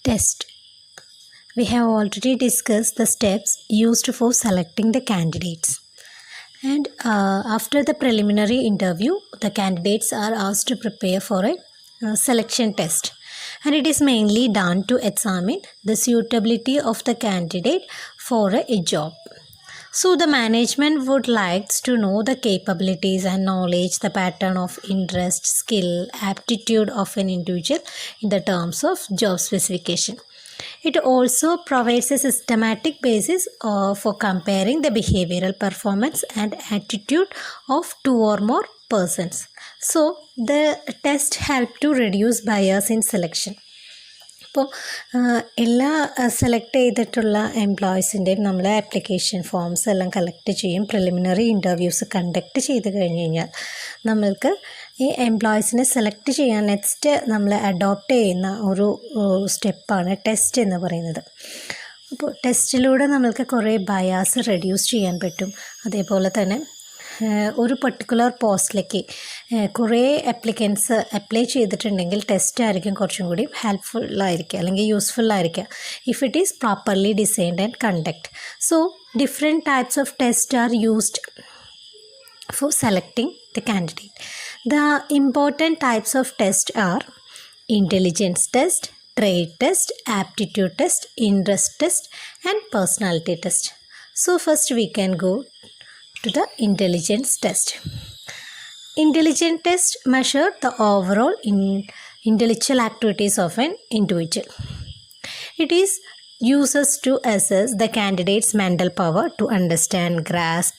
Test. We have already discussed the steps used for selecting the candidates. And after the preliminary interview, the candidates are asked to prepare for a selection test. And it is mainly done to examine the suitability of the candidate for a job. So the management would like to know the capabilities and knowledge, the pattern of interest, skill, aptitude of an individual in the terms of job specification. It also provides a systematic basis for comparing the behavioral performance and attitude of two or more persons. So the test helps to reduce bias in selection. അപ്പോൾ എല്ലാ select ചെയ്തിട്ടുള്ള എംപ്ലോയീസിൻ്റെയും നമ്മൾ application forms എല്ലാം collect ചെയ്യും. Preliminary interviews conduct ചെയ്ത് കഴിഞ്ഞ് കഴിഞ്ഞാൽ നമ്മൾക്ക് ഈ എംപ്ലോയീസിനെ സെലക്ട് ചെയ്യാൻ നെക്സ്റ്റ് നമ്മൾ അഡോപ്റ്റ് ചെയ്യുന്ന ഒരു സ്റ്റെപ്പാണ് ടെസ്റ്റ് എന്ന് പറയുന്നത്. അപ്പോൾ ടെസ്റ്റിലൂടെ നമ്മൾക്ക് കുറേ ബയാസ് റെഡ്യൂസ് ചെയ്യാൻ പറ്റും. അതേപോലെ തന്നെ ഒരു പർട്ടിക്കുലർ പോസ്റ്റിലേക്ക് കുറേ അപ്ലിക്കൻസ് അപ്ലൈ ചെയ്തിട്ടുണ്ടെങ്കിൽ ടെസ്റ്റ് ആയിരിക്കും കുറച്ചും കൂടി ഹെൽപ്ഫുള്ളായിരിക്കുക അല്ലെങ്കിൽ യൂസ്ഫുള്ളായിരിക്കുക if it is properly designed and conduct. So different types of test are used for selecting the candidate. The important types of tests are intelligence test, trade test, aptitude test, interest test, and personality test. So first we can go to the intelligence test. Intelligence test measure the overall intellectual activities of an individual. It is uses to assess the candidate's mental power to understand, grasp,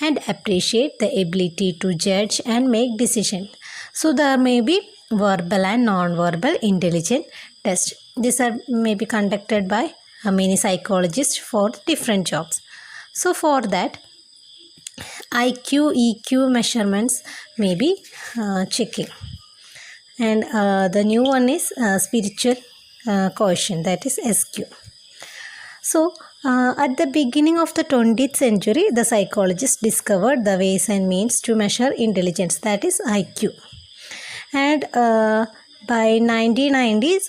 and appreciate the ability to judge and make decisions. So there may be verbal and non-verbal intelligence tests. These are may be conducted by many psychologists for different jobs. So for that, IQ, EQ measurements may be checking. And the new one is spiritual quotient, that is SQ. So, at the beginning of the 20th century, the psychologists discovered the ways and means to measure intelligence, that is IQ. And by 1990s,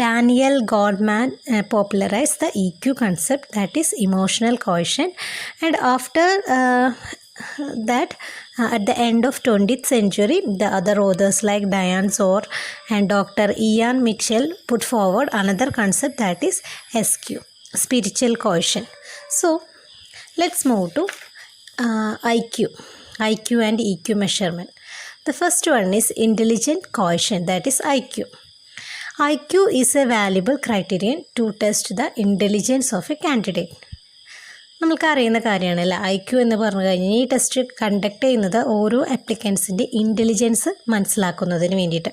Daniel Goleman popularized the EQ concept, that is emotional quotient. And after that, at the end of 20th century, the other authors like Diane Zohr and Dr. Ian Mitchell put forward another concept, that is SQ, spiritual quotient. So let's move to IQ and EQ measurement. The first one is intelligent quotient, that is IQ. IQ is a valuable criterion to test the intelligence of a candidate. നമ്മൾക്കറിയുന്ന കാര്യമാണല്ലോ IQ എന്ന് പറഞ്ഞു കഴിഞ്ഞാൽ ഈ test conduct ചെയ്യുന്നത് ഓരോ ആപ്ലിക്കൻസിൻ്റെ intelligence മനസ്സിലാക്കുന്നതിന് വേണ്ടിയിട്ട്.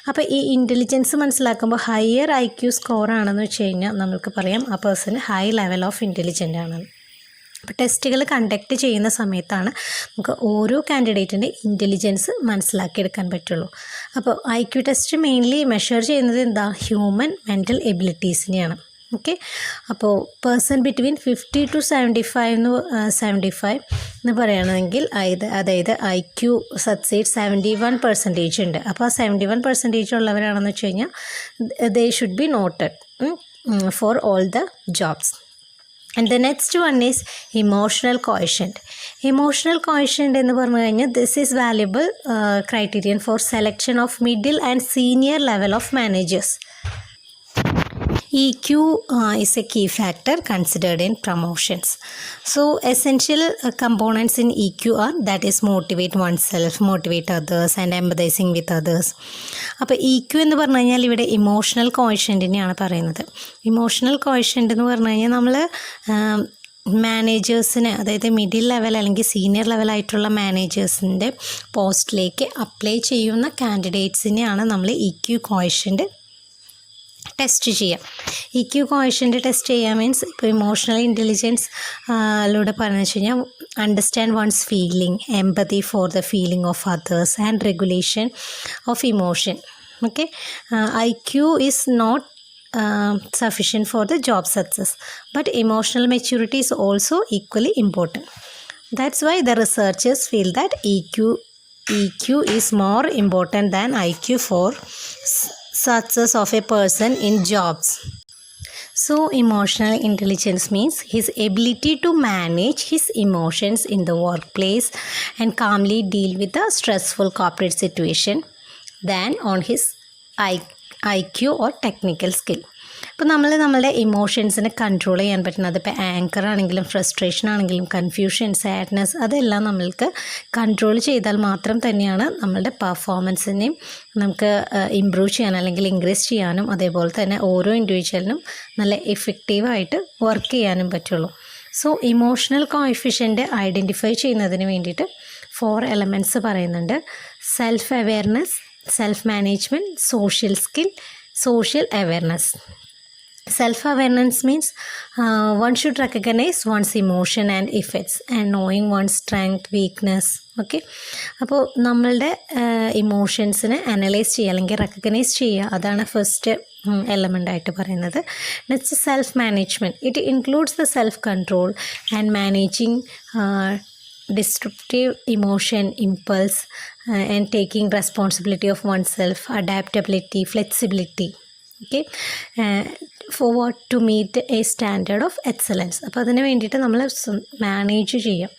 അപ്പോൾ ഈ ഇൻ്റലിജൻസ് മനസ്സിലാക്കുമ്പോൾ ഹയർ IQ സ്കോർ ആണെന്ന് വെച്ച് കഴിഞ്ഞാൽ നമ്മൾക്ക് പറയാം ആ person high level of intelligent ആണെന്ന്. അപ്പോൾ ടെസ്റ്റുകൾ കണ്ടക്ട് ചെയ്യുന്ന സമയത്താണ് നമുക്ക് ഓരോ കാൻഡിഡേറ്റിൻ്റെ ഇൻ്റലിജൻസ് മനസ്സിലാക്കിയെടുക്കാൻ പറ്റുള്ളൂ. അപ്പോൾ IQ ടെസ്റ്റ് മെയിൻലി മെഷർ ചെയ്യുന്നത് എന്താ, ഹ്യൂമൻ മെൻ്റൽ എബിലിറ്റീസിനെയാണ്. ഓക്കെ, അപ്പോൾ പേഴ്സൺ ബിറ്റ്വീൻ 50 to 75 എന്ന് പറയുകയാണെങ്കിൽ അതായത് IQ സക്സീഡ് 71% ഉണ്ട്. അപ്പോൾ ആ 71% ഉള്ളവരാണെന്ന് വെച്ച് കഴിഞ്ഞാൽ they should be noted for all the jobs. And the next one is emotional quotient. Emotional quotient എന്ന് പറഞ്ഞു കഴിഞ്ഞാൽ this is valuable criterion for selection of middle and senior level of managers. EQ is a key factor considered in promotions. So essential components in EQ are, that is motivate oneself, motivate others, and empathizing with others. അപ്പോൾ EQ എന്ന് പറഞ്ഞു കഴിഞ്ഞാൽ ഇവിടെ emotional കോഷ്യൻറ്റിനെയാണ് പറയുന്നത്. Emotional quotient എന്ന് പറഞ്ഞു കഴിഞ്ഞാൽ നമ്മൾ മാനേജേഴ്സിന്, അതായത് മിഡിൽ ലെവൽ അല്ലെങ്കിൽ സീനിയർ ലെവലായിട്ടുള്ള മാനേജേഴ്സിൻ്റെ പോസ്റ്റിലേക്ക് അപ്ലൈ ചെയ്യുന്ന കാൻഡിഡേറ്റ്സിനെയാണ് നമ്മൾ EQ കോഷ്യൻ്റ് ടെസ്റ്റ് ചെയ്യാം. EQ കോഷ്യൻ്റ് ടെസ്റ്റ് ചെയ്യാൻ മീൻസ് ഇപ്പോൾ ഇമോഷണൽ ഇൻ്റലിജൻസിലൂടെ പറഞ്ഞു വെച്ച് കഴിഞ്ഞാൽ understand one's feeling, empathy for the feeling of others and regulation of emotion. Okay, IQ is not sufficient for the job success, but emotional maturity is also equally important. That's why the researchers feel that EQ is more important than IQ for success of a person in jobs. So emotional intelligence means his ability to manage his emotions in the workplace and calmly deal with a stressful corporate situation than on his IQ or technical skill. ഇപ്പോൾ നമ്മളുടെ ഇമോഷൻസിനെ control ചെയ്യാൻ പറ്റുന്നത് ഇപ്പോൾ anchor ആണെങ്കിലും frustration ആണെങ്കിലും confusion sadness അതെല്ലാം നമ്മൾക്ക് control ചെയ്താൽ മാത്രം തന്നെയാണ് നമ്മളുടെ പെർഫോമൻസിനെയും നമുക്ക് ഇമ്പ്രൂവ് ചെയ്യാൻ അല്ലെങ്കിൽ ഇൻക്രീസ് ചെയ്യാനും അതേപോലെ തന്നെ ഓരോ ഇൻഡിവിജ്വലിനും നല്ല എഫക്റ്റീവായിട്ട് വർക്ക് ചെയ്യാനും പറ്റുള്ളൂ. സോ ഇമോഷണൽ കോഎഫിഷ്യൻ്റ് ഐഡൻറ്റിഫൈ ചെയ്യുന്നതിന് വേണ്ടിയിട്ട് 4 എലമെൻറ്റ്സ് പറയുന്നുണ്ട്. Self awareness, self management, social skill, social awareness. Self-awareness means one should recognize one's emotion and effects and knowing one's strength, weakness. Okay, അപ്പോൾ നമ്മളുടെ ഇമോഷൻസിനെ അനലൈസ് ചെയ്യുക അല്ലെങ്കിൽ റെക്കഗ്നൈസ് ചെയ്യുക, അതാണ് ഫസ്റ്റ് എലമെൻ്റ് ആയിട്ട് പറയുന്നത്. Next self management. It includes the self control and managing destructive emotion, impulse, and taking responsibility of oneself, adaptability, flexibility. Okay, for what to meet a standard of excellence. അപ്പോൾ അതിന് വേണ്ടിയിട്ട് നമ്മൾ manage ചെയ്യാം.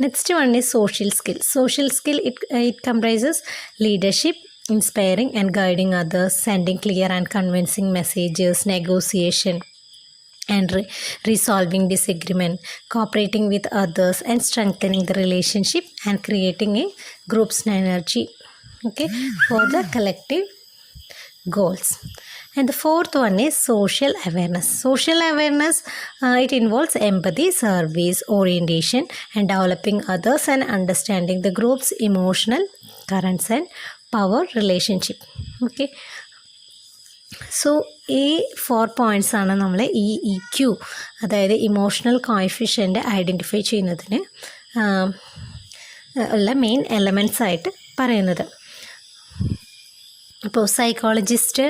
Next one is social skill. Social skill it comprises leadership, inspiring and guiding others, sending clear and convincing messages, negotiation and resolving disagreement, cooperating with others and strengthening the relationship and creating a group synergy, okay, for the collective goals. And the fourth one is social awareness. Social awareness, it involves empathy, service, orientation and developing others and understanding the group's emotional currents and power relationship. Okay, so ഈ 4 points ആണ് നമ്മൾ ഈ EQ അതായത് emotional coefficient identify ചെയ്യുന്നതിന് ഉള്ള main elements ആയിട്ട് പറയുന്നത്. അപ്പോൾ സൈക്കോളജിസ്റ്റ്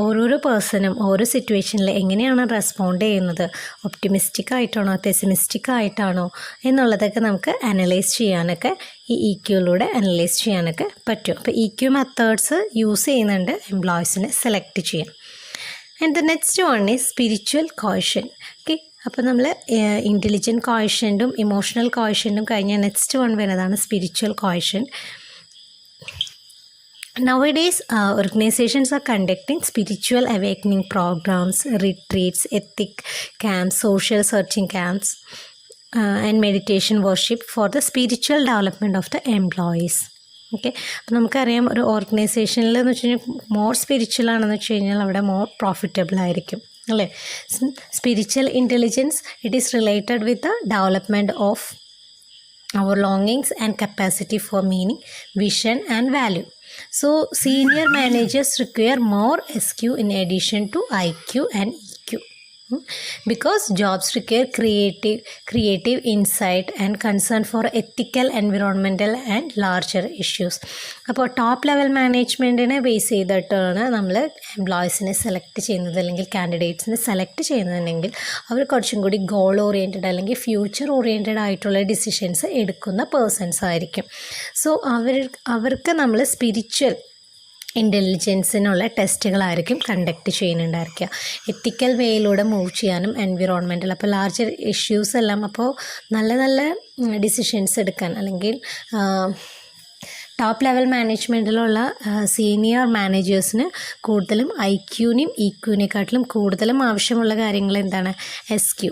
ഓരോരോ പേഴ്സണും ഓരോ സിറ്റുവേഷനിൽ എങ്ങനെയാണ് റെസ്പോണ്ട് ചെയ്യുന്നത്, ഒപ്റ്റിമിസ്റ്റിക് ആയിട്ടാണോ പെസിമിസ്റ്റിക് ആയിട്ടാണോ എന്നുള്ളതൊക്കെ നമുക്ക് അനലൈസ് ചെയ്യാനൊക്കെ ഈ EQയിലൂടെ അനലൈസ് ചെയ്യാനൊക്കെ പറ്റും. അപ്പോൾ EQ മെത്തേഡ്സ് യൂസ് ചെയ്യുന്നുണ്ട് എംപ്ലോയീസിനെ സെലക്ട് ചെയ്യാൻ. And the next one is spiritual quotient. Okay, അപ്പോൾ നമ്മൾ ഇൻ്റലിജൻറ്റ് കോഷ്യൻറ്റും ഇമോഷണൽ കോഷ്യൻറ്റും കഴിഞ്ഞ നെക്സ്റ്റ് വൺ വരുന്നതാണ് spiritual quotient. Nowadays, organizations are conducting spiritual awakening programs, retreats, ethic camps, social searching camps, and meditation worship for the spiritual development of the employees. Okay, അപ്പോൾ നമുക്കറിയാം ഒരു ഓർഗനൈസേഷനിൽ എന്ന് വെച്ച് കഴിഞ്ഞാൽ മോർ സ്പിരിച്വൽ ആണെന്ന് വെച്ച് കഴിഞ്ഞാൽ അവിടെ മോർ പ്രോഫിറ്റബിൾ ആയിരിക്കും അല്ലേ. Spiritual intelligence it is related with the development of our longings and capacity for meaning, vision and value. So senior managers require more SQ in addition to IQ and EQ. Because jobs require creative insight and concern for ethical, environmental and larger issues. അപ്പോൾ top level മാനേജ്മെൻറ്റിനെ base ചെയ്തിട്ടാണ് നമ്മൾ എംപ്ലോയീസിനെ select ചെയ്യുന്നത് അല്ലെങ്കിൽ കാൻഡിഡേറ്റ്സിനെ select ചെയ്യുന്നുണ്ടെങ്കിൽ അവർ കുറച്ചും കൂടി goal oriented അല്ലെങ്കിൽ future oriented ആയിട്ടുള്ള ഡിസിഷൻസ് എടുക്കുന്ന പേഴ്സൺസ് ആയിരിക്കും. സോ അവർക്ക് നമ്മൾ സ്പിരിച്വൽ ഇൻ്റലിജൻസിനുള്ള ടെസ്റ്റുകളായിരിക്കും കണ്ടക്ട് ചെയ്യുന്നുണ്ടായിരിക്കുക. എത്തിക്കൽ വേയിലൂടെ മൂവ് ചെയ്യാനും എൻവിറോൺമെൻറ്റൽ അപ്പോൾ ലാർജർ ഇഷ്യൂസ് എല്ലാം അപ്പോൾ നല്ല നല്ല ഡിസിഷൻസ് എടുക്കാൻ അല്ലെങ്കിൽ ടോപ്പ് ലെവൽ മാനേജ്മെൻറ്റിലുള്ള സീനിയർ മാനേജേഴ്സിന് കൂടുതലും IQനെയും EQനെക്കാട്ടിലും കൂടുതലും ആവശ്യമുള്ള കാര്യങ്ങൾ എന്താണ് SQ.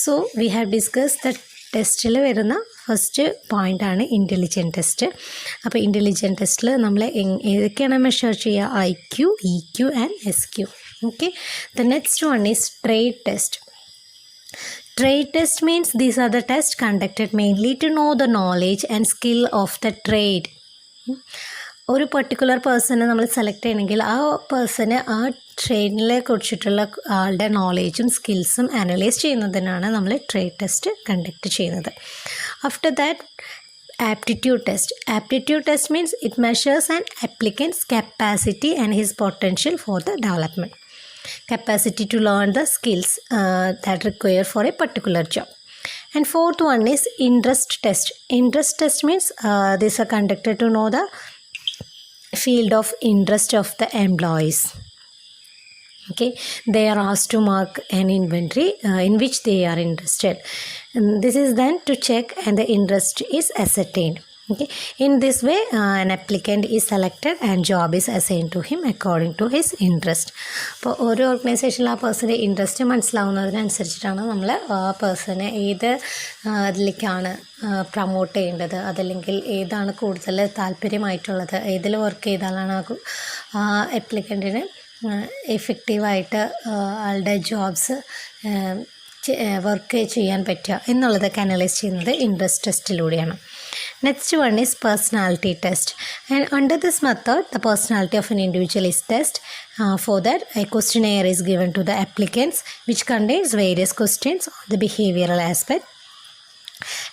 So we have discuss the ടെസ്റ്റിൽ വരുന്ന ഫസ്റ്റ് പോയിൻ്റാണ് ഇൻ്റലിജൻറ്റ് ടെസ്റ്റ്. അപ്പോൾ ഇൻ്റലിജൻറ്റ് ടെസ്റ്റിൽ നമ്മൾ ഏതൊക്കെയാണ് മെഷർ ചെയ്യുക, IQ, EQ and SQ. Okay, the next one is trade test. Trade test means these are the tests conducted mainly to know the knowledge and skill of the trade. ഒരു particular പേഴ്സണെ നമ്മൾ select ചെയ്യണമെങ്കിൽ ആ person ആ ട്രേഡിനെ കുറിച്ചിട്ടുള്ള ആളുടെ നോളേജും സ്കിൽസും analyse ചെയ്യുന്നതിനാണ് നമ്മൾ ട്രേഡ് ടെസ്റ്റ് കണ്ടക്ട് ചെയ്യുന്നത്. After that aptitude test. Aptitude test means it measures an applicant's capacity and his potential for the development. Capacity to learn the skills that require for a particular job. And fourth one is interest test. Interest test means these are conducted to know the field of interest of the employees. Okay, they are asked to mark an inventory in which they are interested. And this is then to check and the interest is ascertained. Okay, in this way an applicant is selected and job is assigned to him according to his interest. അപ്പോൾ ഓരോ ഓർഗനൈസേഷനിൽ ആ പേഴ്സൻ്റെ interest മനസ്സിലാവുന്നതിനനുസരിച്ചിട്ടാണ് നമ്മൾ ആ പേഴ്സണെ ഏത് അതിലേക്കാണ് പ്രൊമോട്ട് ചെയ്യേണ്ടത്, അതല്ലെങ്കിൽ ഏതാണ് കൂടുതൽ താല്പര്യമായിട്ടുള്ളത്, ഏതിൽ വർക്ക് ചെയ്താലാണ് ആ അപ്ലിക്കൻറ്റിന് എഫക്റ്റീവായിട്ട് ആളുടെ ജോബ്സ് വർക്ക് ചെയ്യാൻ പറ്റുക എന്നുള്ളതൊക്കെ അനലൈസ് ചെയ്യുന്നത് interest ടെസ്റ്റിലൂടെയാണ്. Next one is personality test, and under this method the personality of an individual is tested. For that a questionnaire is given to the applicants which contains various questions on the behavioral aspect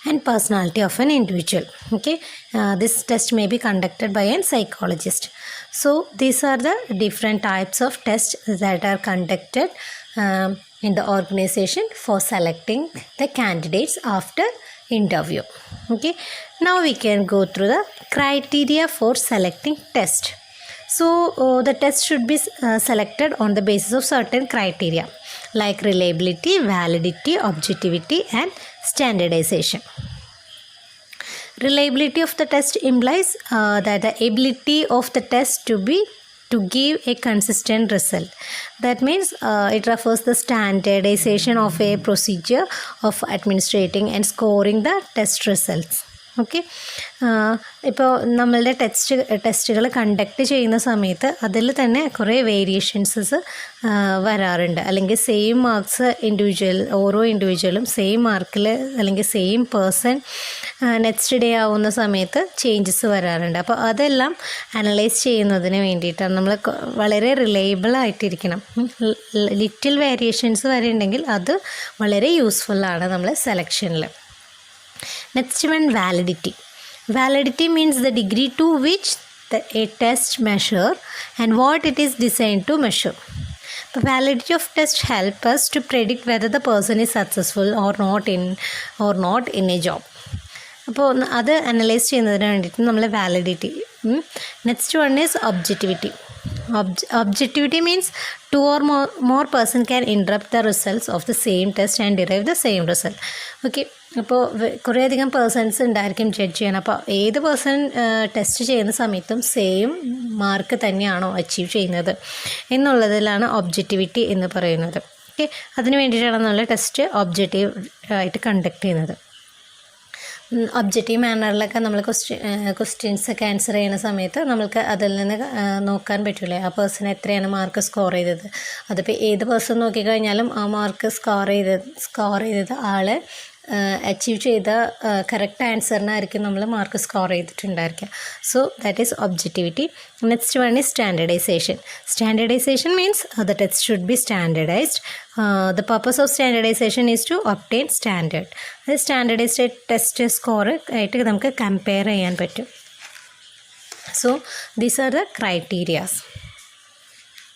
and personality of an individual. Okay, this test may be conducted by a psychologist. So these are the different types of tests that are conducted in the organization for selecting the candidates after interview. Okay, now we can go through the criteria for selecting test. So the test should be selected on the basis of certain criteria like reliability, validity, objectivity and standardization. Reliability of the test implies that the ability of the test to give a consistent result. That means it refers the standardization of a procedure of administrating and scoring the test results. Okay, ഇപ്പോൾ നമ്മളുടെ ടെസ്റ്റുകൾ conduct ചെയ്യുന്ന സമയത്ത് അതിൽ തന്നെ കുറേ വേരിയേഷൻസസ് വരാറുണ്ട്. അല്ലെങ്കിൽ സെയിം മാർക്സ് ഓരോ ഇൻഡിവിജ്വലും സെയിം മാർക്കിൽ അല്ലെങ്കിൽ സെയിം പേഴ്സൺ നെക്സ്റ്റ് ഡേ ആവുന്ന സമയത്ത് ചേഞ്ചസ് വരാറുണ്ട്. അപ്പോൾ അതെല്ലാം അനലൈസ് ചെയ്യുന്നതിന് വേണ്ടിയിട്ടാണ് നമ്മൾ വളരെ റിലയബിൾ ആയിട്ടിരിക്കണം. ലിറ്റിൽ വേരിയേഷൻസ് വരെ ഉണ്ടെങ്കിൽ അത് വളരെ യൂസ്ഫുള്ളാണ് നമ്മൾ സെലക്ഷനിൽ. Next one, validity. Validity means the degree to which a test measure and what it is designed to measure. The validity of test help us to predict whether the person is successful or not in a job. അപ്പോൾ അത് analyse ചെയ്യുന്നതിന് വേണ്ടിയിട്ട് നമ്മൾ validity. Next one is objectivity. Objectivity means two or more person can interrupt the results of the same test and derive the same result. Okay, അപ്പോൾ കുറേയധികം persons ഉണ്ടായിരിക്കും judge ചെയ്യണം. അപ്പോൾ ഏത് പേഴ്സൺ ടെസ്റ്റ് ചെയ്യുന്ന സമയത്തും സെയിം മാർക്ക് തന്നെയാണോ achieve ചെയ്യുന്നത് എന്നുള്ളതിലാണ് ഒബ്ജക്റ്റിവിറ്റി എന്ന് പറയുന്നത്. ഓക്കെ, അതിന് വേണ്ടിയിട്ടാണ് നമ്മൾ ടെസ്റ്റ് ഒബ്ജക്റ്റീവ് ആയിട്ട് കണ്ടക്ട് ചെയ്യുന്നത്. ഒബ്ജക്റ്റീവ് മാനറിലൊക്കെ നമ്മൾ ക്വസ്റ്റ്യൻസൊക്കെ ആൻസർ ചെയ്യുന്ന സമയത്ത് നമ്മൾക്ക് അതിൽ നിന്ന് നോക്കാൻ പറ്റില്ലേ ആ പേഴ്സൺ എത്രയാണ് മാർക്ക് സ്കോർ ചെയ്തത്. അതിപ്പോൾ ഏത് പേഴ്സൺ നോക്കിക്കഴിഞ്ഞാലും ആ മാർക്ക് സ്കോർ ചെയ്തത് ആൾ അച്ചീവ് ചെയ്ത കറക്റ്റ് ആൻസറിനായിരിക്കും നമ്മൾ മാർക്ക് സ്കോർ ചെയ്തിട്ടുണ്ടായിരിക്കുക. So that is objectivity. Next one is standardization. Standardization means the test should be standardized. The purpose of standardization is to obtain standard. The standardized test score ആയിട്ട് നമുക്ക് compare ചെയ്യാൻ പറ്റും. So these are the criteria.